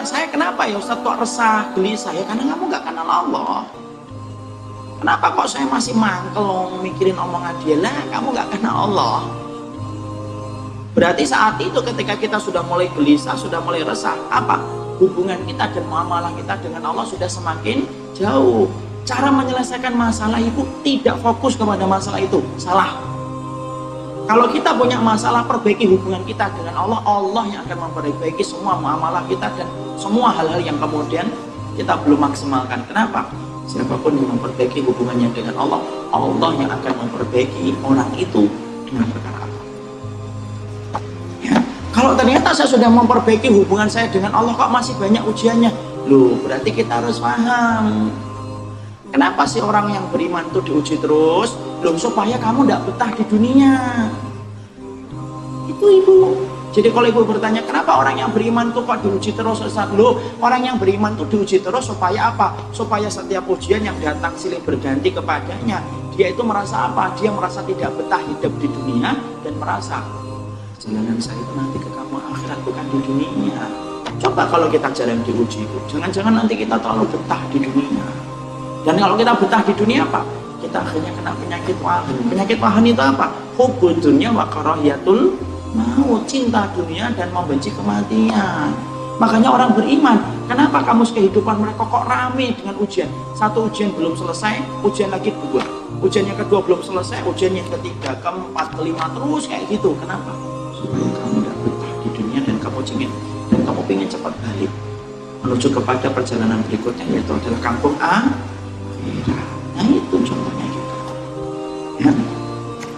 saya kenapa ya Ustaz kok resah, gelisah? Ya karena kamu nggak kenal Allah. Kenapa kok saya masih mangkel mikirin omongan dia? Lah, kamu nggak kenal Allah. Berarti saat itu ketika kita sudah mulai gelisah, sudah mulai resah, apa? Hubungan kita dan muamalah kita dengan Allah sudah semakin jauh. Cara menyelesaikan masalah itu tidak fokus kepada masalah itu. Salah. Kalau kita punya masalah, perbaiki hubungan kita dengan Allah, Allah yang akan memperbaiki semua muamalah kita dan semua hal-hal yang kemudian kita belum maksimalkan. Kenapa? Siapapun yang memperbaiki hubungannya dengan Allah, Allah yang akan memperbaiki orang itu dengan perkara apa. Ya. Kalau ternyata saya sudah memperbaiki hubungan saya dengan Allah, kok masih banyak ujiannya? Loh, berarti kita harus paham. Kenapa sih orang yang beriman itu diuji terus? Loh, supaya kamu tidak betah di dunia. Itu ibu. Jadi kalau ibu bertanya, kenapa orang yang beriman itu kok diuji terus? Loh, orang yang beriman itu diuji terus supaya apa? Supaya setiap ujian yang datang silih berganti kepadanya. Dia itu merasa apa? Dia merasa tidak betah hidup di dunia dan merasa jalanan saya itu nanti ke kamu akhirat bukan di dunia. Coba kalau kita jarang diuji itu, jangan-jangan nanti kita terlalu betah di dunia. Dan kalau kita betah di dunia apa? Kita akhirnya kena penyakit wahan. Penyakit wahan itu apa? Hubbud dunya wa karahiyatul maut, cinta dunia dan membenci kematian. Makanya orang beriman, kenapa kamus kehidupan mereka kok rame dengan ujian? Satu ujian belum selesai, ujian lagi dua. Ujian yang kedua belum selesai, ujian yang ketiga, keempat, kelima, terus kayak gitu. Kenapa? Supaya kamu tidak betah di dunia dan kamu ingin cepat balik menuju kepada perjalanan berikutnya, yaitu adalah kampung akhirat. Nah itu contohnya gitu ya.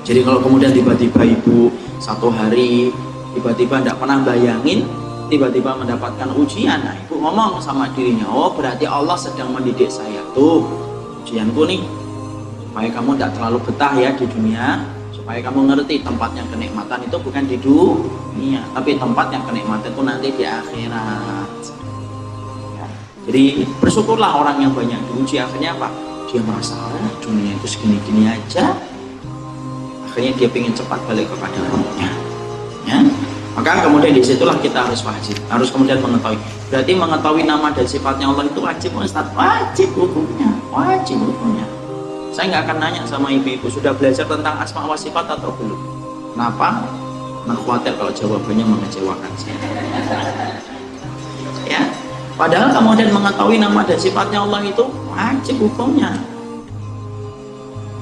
Jadi kalau kemudian tiba-tiba ibu satu hari tiba-tiba tidak pernah bayangin tiba-tiba mendapatkan ujian, nah ibu ngomong sama dirinya, oh berarti Allah sedang mendidik saya tuh, ujianku nih supaya kamu tidak terlalu betah ya di dunia, supaya kamu ngerti tempatnya kenikmatan itu bukan di dunia, tapi tempat yang kenikmatan itu nanti di akhirat. Jadi bersyukurlah orang yang banyak diuji, akhirnya apa? Dia merasa dunia itu segini-gini aja, akhirnya dia ingin cepat balik kepada Rabbnya. Ya? Maka kemudian disitulah kita harus wajib, harus kemudian mengetahui. Berarti mengetahui nama dan sifatnya Allah itu wajib, Ustaz, wajib hukumnya, wajib hukumnya. Saya nggak akan nanya sama ibu-ibu sudah belajar tentang asma wa sifat atau belum. Kenapa? Nah khawatir kalau jawabannya mengecewakan saya. Ya. Padahal kemudian mengetahui nama dan sifatnya Allah itu wajib hukumnya.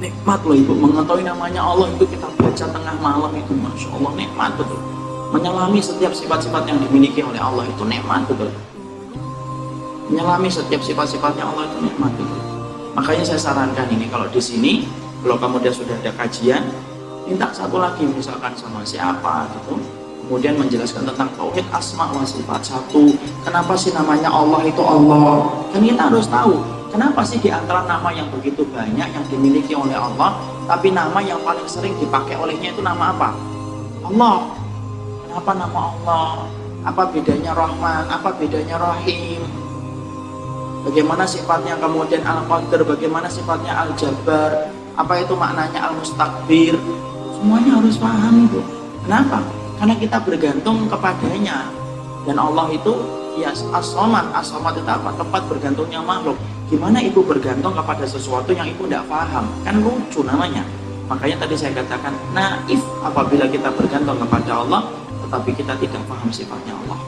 Nikmat loh ibu, mengetahui namanya Allah itu kita baca tengah malam itu, Masya Allah nikmat betul. Menyelami setiap sifat-sifat yang dimiliki oleh Allah itu nikmat betul. Menyelami setiap sifat-sifatnya Allah itu nikmat betul. Makanya saya sarankan ini, kalau di sini, kalau kemudian sudah ada kajian, minta satu lagi misalkan sama siapa gitu, kemudian menjelaskan tentang tauhid asma wa sifat. Satu, kenapa sih namanya Allah itu Allah? Kan kita harus tahu kenapa sih di antara nama yang begitu banyak yang dimiliki oleh Allah, tapi nama yang paling sering dipakai olehnya itu nama apa? Allah. Kenapa nama Allah? Apa bedanya Rahman? Apa bedanya Rahim? Bagaimana sifatnya kemudian Al-Qadir? Bagaimana sifatnya Al-Jabbar? Apa itu maknanya Al-Mustakbir? Semuanya harus paham itu. Kenapa? Karena kita bergantung kepadanya. Dan Allah itu ya as-somad. As-somad itu apa? Tempat bergantungnya makhluk. Gimana ibu bergantung kepada sesuatu yang ibu tidak paham? Kan lucu namanya. Makanya tadi saya katakan naif apabila kita bergantung kepada Allah tetapi kita tidak paham sifatnya Allah.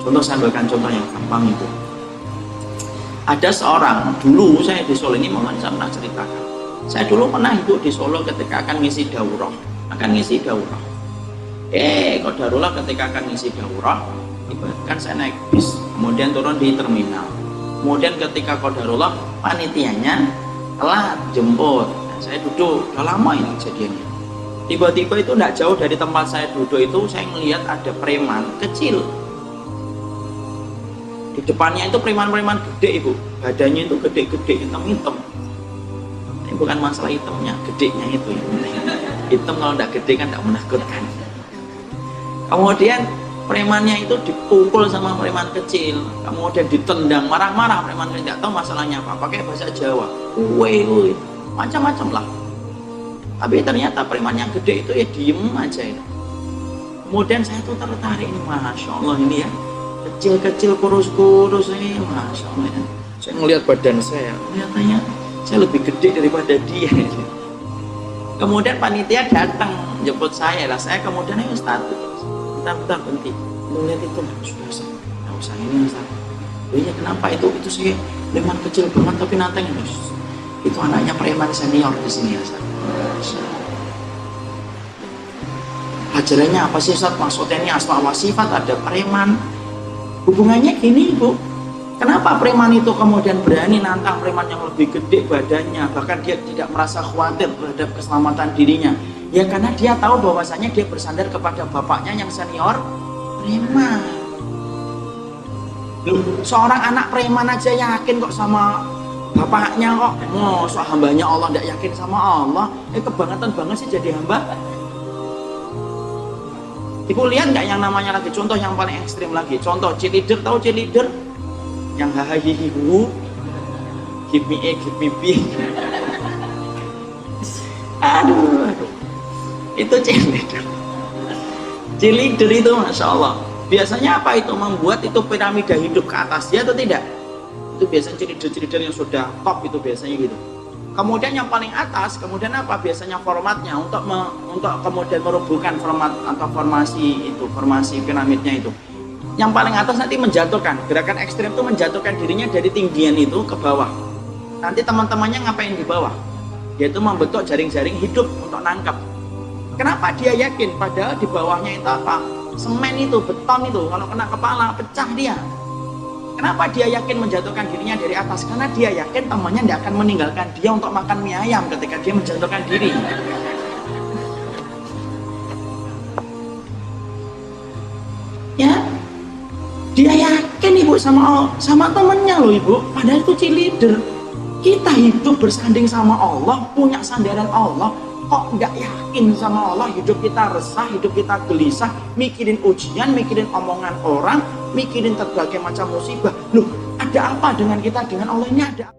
Contoh, saya berikan contoh yang gampang itu. Ada seorang, dulu saya di Solo ini saya pernah ceritakan. Saya dulu pernah hidup di Solo ketika akan ngisi daurah. Qadarullah ketika akan ngisi daurah, kan saya naik bis, kemudian turun di terminal. Kemudian ketika qadarullah panitianya telat jemput, saya duduk, udah lama ini kejadiannya. Tiba-tiba itu tidak jauh dari tempat saya duduk itu, saya melihat ada preman kecil. Di depannya itu preman-preman gede ibu, badannya itu gede-gede, hitam-hitam. Ini bukan masalah hitamnya, gedenya itu. Hitam kalau tidak gede kan tidak menakutkan. Kemudian premannya itu dipukul sama preman kecil, kemudian ditendang marah-marah. Preman kecil tidak tahu masalahnya apa, pakai bahasa Jawa, uwe, macam-macam lah. Tapi ternyata preman yang gede itu ya diem aja itu. Kemudian saya tuh tertarik, ini Masya Allah ini ya, kecil-kecil kurus-kurus ini, masya Allah ya. Saya ngelihat badan saya, kelihatannya saya lebih gede daripada dia. Kemudian panitia datang jemput saya lah, saya kemudian Ustaz, bentar berhenti, lihat itu sudah, nggak usah ini Ustaz. Iya kenapa itu sih preman kecil banget tapi nanteng itu anaknya preman senior di sini ya Ustaz. Ajarannya apa sih Ustaz? Maksudnya ini asma wa sifat, ada preman. Hubungannya gini Bu, kenapa preman itu kemudian berani nantang preman yang lebih gede badannya, bahkan dia tidak merasa khawatir terhadap keselamatan dirinya? Ya karena dia tahu bahwasanya dia bersandar kepada bapaknya yang senior preman. Seorang anak preman aja yakin kok sama bapaknya kok. Soal hambanya Allah tidak yakin sama Allah. Kebangetan banget sih jadi hamba. Ibu lihat nggak yang namanya lagi contoh yang paling ekstrim lagi. Contoh cheerleader, tahu cheerleader? Yang hahaha give me A, give me B. Aduh. Itu cheerleader. Cheerleader itu masya Allah. Biasanya apa itu? Membuat itu piramida hidup ke atas dia atau tidak? Itu biasanya cheerleader yang sudah top itu biasanya gitu. Kemudian yang paling atas, kemudian apa? Biasanya formatnya untuk kemudian merubuhkan format atau formasi piramidnya itu. Yang paling atas nanti menjatuhkan, gerakan ekstrem itu menjatuhkan dirinya dari tinggian itu ke bawah. Nanti teman-temannya ngapain di bawah? Yaitu membentuk jaring-jaring hidup untuk nangkap. Kenapa dia yakin? Padahal di bawahnya itu apa? Semen itu, beton itu, kalau kena kepala pecah dia. Kenapa dia yakin menjatuhkan dirinya dari atas? Karena dia yakin temannya tidak akan meninggalkan dia untuk makan mie ayam ketika dia menjatuhkan diri. Ya, dia yakin Ibu sama temannya loh Ibu. Padahal itu cheerleader. Kita hidup bersanding sama Allah, punya sandaran Allah. Kok nggak yakin sama Allah, hidup kita resah, hidup kita gelisah, mikirin ujian, mikirin omongan orang, mikirin berbagai macam musibah. Loh, ada apa dengan kita dengan Allah ini? Ada